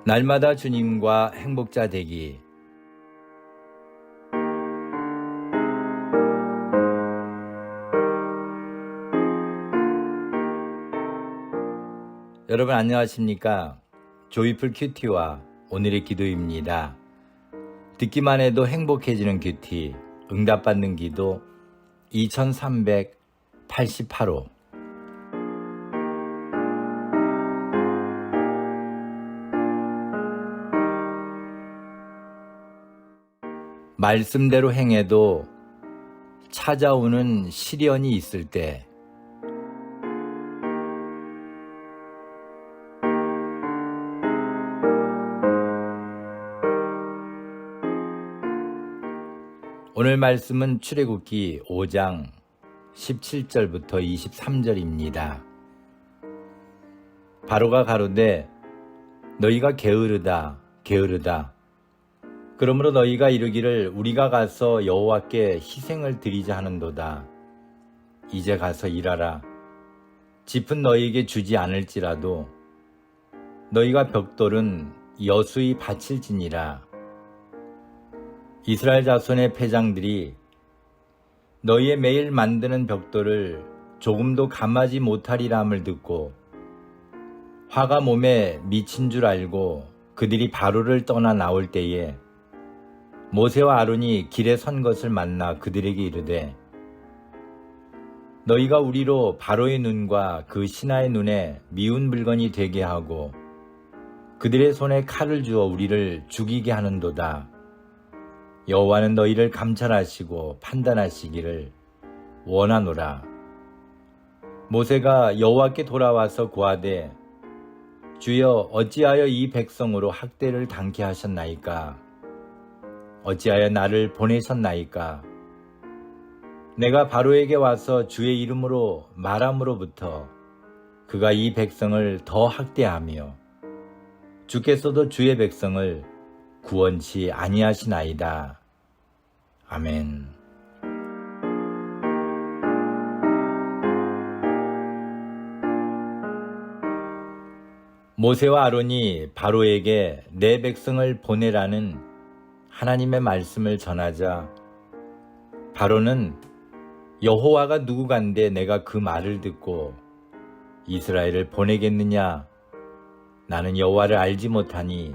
날마다 주님과 행복자 되기. 여러분 안녕하십니까? 조이풀 큐티와 오늘의 기도입니다. 듣기만 해도 행복해지는 큐티, 응답받는 기도 2388호. 말씀대로 행해도 찾아오는 시련이 있을 때, 오늘 말씀은 출애굽기 5장 17절부터 23절입니다. 바로가 가로되 너희가 게으르다 게으르다. 그러므로 너희가 이르기를 우리가 가서 여호와께 희생을 드리자 하는도다. 이제 가서 일하라. 짚은 너희에게 주지 않을지라도 너희가 벽돌은 여수히 바칠지니라. 이스라엘 자손의 패장들이 너희의 매일 만드는 벽돌을 조금도 감하지 못하리라 함을 듣고 화가 몸에 미친 줄 알고 그들이 바로를 떠나 나올 때에 모세와 아론이 길에 선 것을 만나 그들에게 이르되 너희가 우리로 바로의 눈과 그 신하의 눈에 미운 물건이 되게 하고 그들의 손에 칼을 주어 우리를 죽이게 하는도다. 여호와는 너희를 감찰하시고 판단하시기를 원하노라. 모세가 여호와께 돌아와서 고하되 주여 어찌하여 이 백성으로 학대를 당케 하셨나이까? 어찌하여 나를 보내셨나이까? 내가 바로에게 와서 주의 이름으로 말함으로부터 그가 이 백성을 더 학대하며 주께서도 주의 백성을 구원치 아니하시나이다. 아멘. 모세와 아론이 바로에게 내 백성을 보내라는 하나님의 말씀을 전하자 바로는 여호와가 누구간데 내가 그 말을 듣고 이스라엘을 보내겠느냐? 나는 여호와를 알지 못하니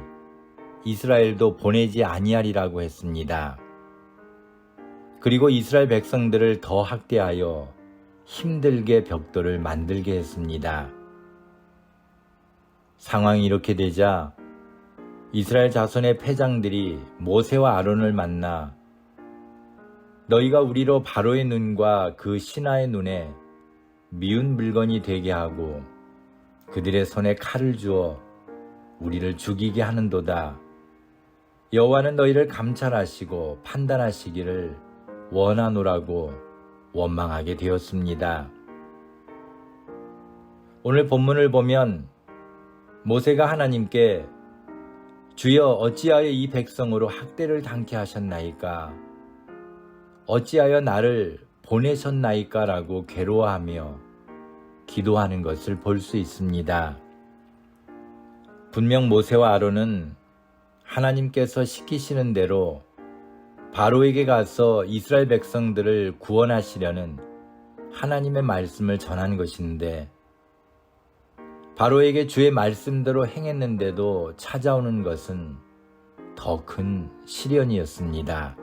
이스라엘도 보내지 아니하리라고 했습니다. 그리고 이스라엘 백성들을 더 학대하여 힘들게 벽돌을 만들게 했습니다. 상황이 이렇게 되자 이스라엘 자손의 패장들이 모세와 아론을 만나 너희가 우리로 바로의 눈과 그 신하의 눈에 미운 물건이 되게 하고 그들의 손에 칼을 주어 우리를 죽이게 하는도다. 여호와는 너희를 감찰하시고 판단하시기를 원하노라고 원망하게 되었습니다. 오늘 본문을 보면 모세가 하나님께 주여 어찌하여 이 백성으로 학대를 당케 하셨나이까? 어찌하여 나를 보내셨나이까? 라고 괴로워하며 기도하는 것을 볼 수 있습니다. 분명 모세와 아론은 하나님께서 시키시는 대로 바로에게 가서 이스라엘 백성들을 구원하시려는 하나님의 말씀을 전한 것인데 바로에게 주의 말씀대로 행했는데도 찾아오는 것은 더 큰 시련이었습니다.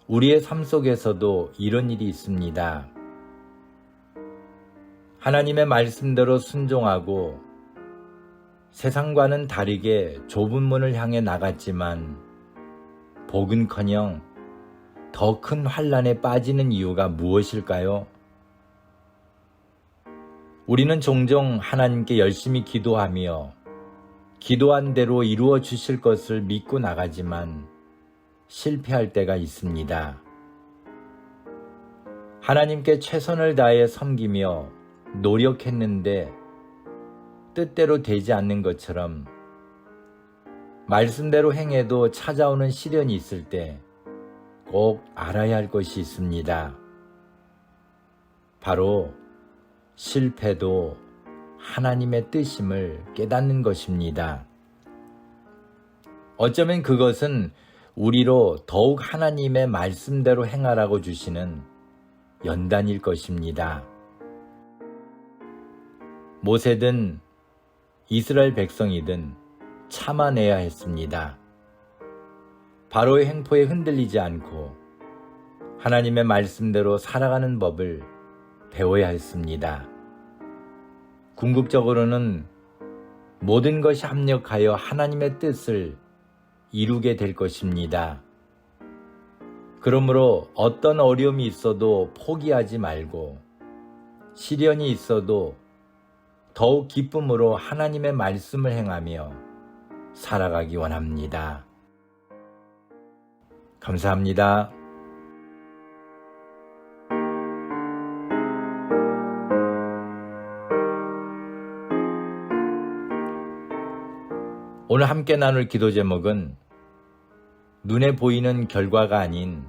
우리의 삶 속에서도 이런 일이 있습니다. 하나님의 말씀대로 순종하고 세상과는 다르게 좁은 문을 향해 나갔지만 복은커녕 더 큰 환난에 빠지는 이유가 무엇일까요? 우리는 종종 하나님께 열심히 기도하며 기도한 대로 이루어 주실 것을 믿고 나가지만 실패할 때가 있습니다. 하나님께 최선을 다해 섬기며 노력했는데 뜻대로 되지 않는 것처럼 말씀대로 행해도 찾아오는 시련이 있을 때 꼭 알아야 할 것이 있습니다. 바로 실패도 하나님의 뜻임을 깨닫는 것입니다. 어쩌면 그것은 우리로 더욱 하나님의 말씀대로 행하라고 주시는 연단일 것입니다. 모세든 이스라엘 백성이든 참아내야 했습니다. 바로의 행포에 흔들리지 않고 하나님의 말씀대로 살아가는 법을 배워야 했습니다. 궁극적으로는 모든 것이 합력하여 하나님의 뜻을 이루게 될 것입니다. 그러므로 어떤 어려움이 있어도 포기하지 말고 시련이 있어도 더욱 기쁨으로 하나님의 말씀을 행하며 살아가기 원합니다. 감사합니다. 오늘 함께 나눌 기도 제목은 눈에 보이는 결과가 아닌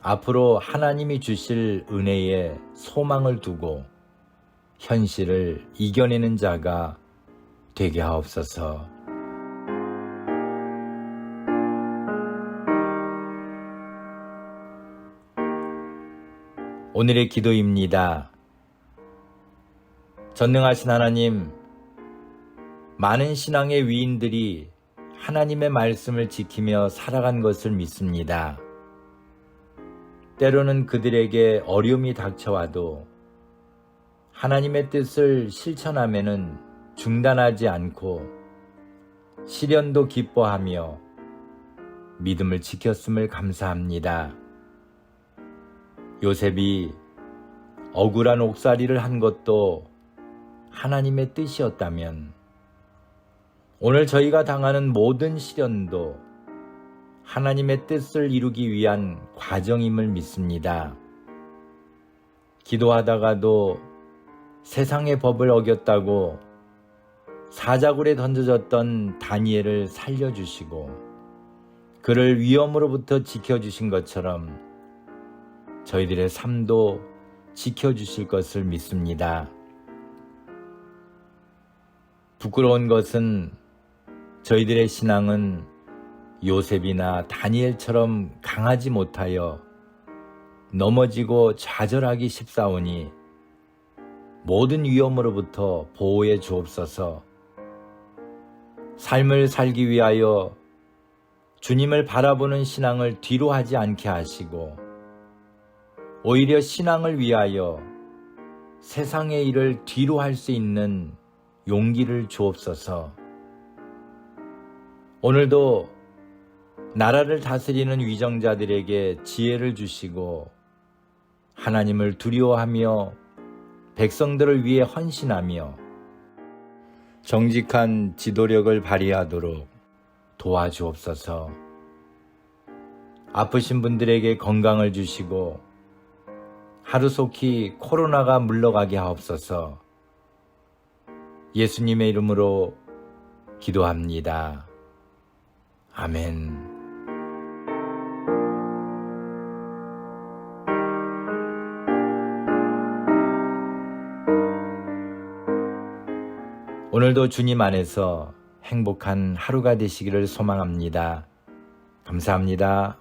앞으로 하나님이 주실 은혜에 소망을 두고 현실을 이겨내는 자가 되게 하옵소서. 오늘의 기도입니다. 전능하신 하나님, 많은 신앙의 위인들이 하나님의 말씀을 지키며 살아간 것을 믿습니다. 때로는 그들에게 어려움이 닥쳐와도 하나님의 뜻을 실천하면은 중단하지 않고 시련도 기뻐하며 믿음을 지켰음을 감사합니다. 요셉이 억울한 옥살이를 한 것도 하나님의 뜻이었다면 오늘 저희가 당하는 모든 시련도 하나님의 뜻을 이루기 위한 과정임을 믿습니다. 기도하다가도 세상의 법을 어겼다고 사자굴에 던져졌던 다니엘을 살려주시고 그를 위험으로부터 지켜주신 것처럼 저희들의 삶도 지켜주실 것을 믿습니다. 부끄러운 것은 저희들의 신앙은 요셉이나 다니엘처럼 강하지 못하여 넘어지고 좌절하기 쉽사오니 모든 위험으로부터 보호해 주옵소서. 삶을 살기 위하여 주님을 바라보는 신앙을 뒤로 하지 않게 하시고 오히려 신앙을 위하여 세상의 일을 뒤로 할 수 있는 용기를 주옵소서. 오늘도 나라를 다스리는 위정자들에게 지혜를 주시고 하나님을 두려워하며 백성들을 위해 헌신하며 정직한 지도력을 발휘하도록 도와주옵소서. 아프신 분들에게 건강을 주시고 하루속히 코로나가 물러가게 하옵소서. 예수님의 이름으로 기도합니다. 아멘. 오늘도 주님 안에서 행복한 하루가 되시기를 소망합니다. 감사합니다.